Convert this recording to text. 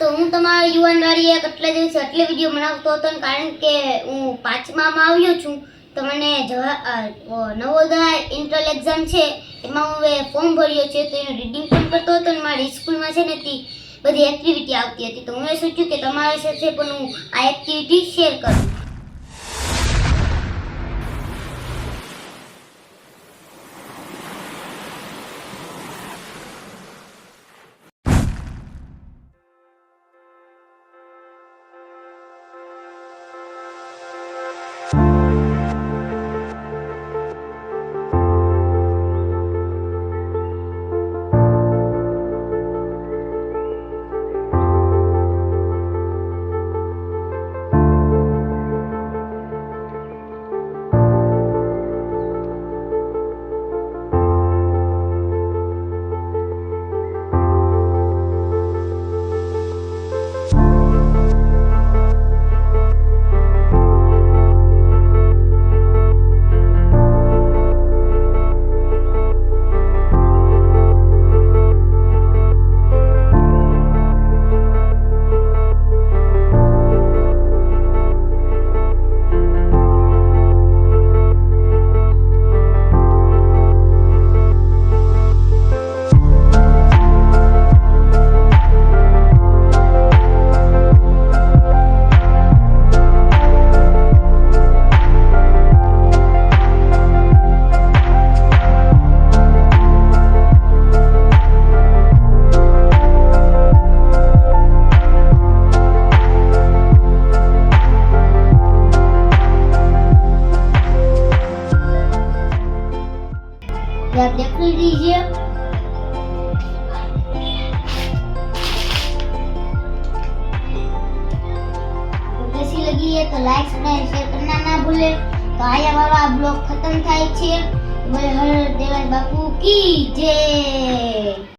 તો હું તમારા યુવાનવાડી એક આટલા દિવસે એટલે વિડીયો બનાવતો હતો ને કારણ કે હું 5મામાં આવ્યો છું તો મને નવોદય ઇન્ટરલ એક્ઝામ છે એમાં હું હવે ફોર્મ ભર્યો છે તો એનું રીડિંગ પણ કરતો હતો ને મારી સ્કૂલમાં છે ને તે બધી એક્ટિવિટી આવતી હતી તો હું એ સોચ્યું કે તમારી સાથે પણ હું આ એક્ટિવિટી શેર કરું. आप देख लीजिए तो कैसी लगी है तो लाइक सब्सक्राइब शेयर करना ना भूले. तो आया वाला ब्लॉग खत्म થાય છે. હર દેવાય બાપુ કી જય.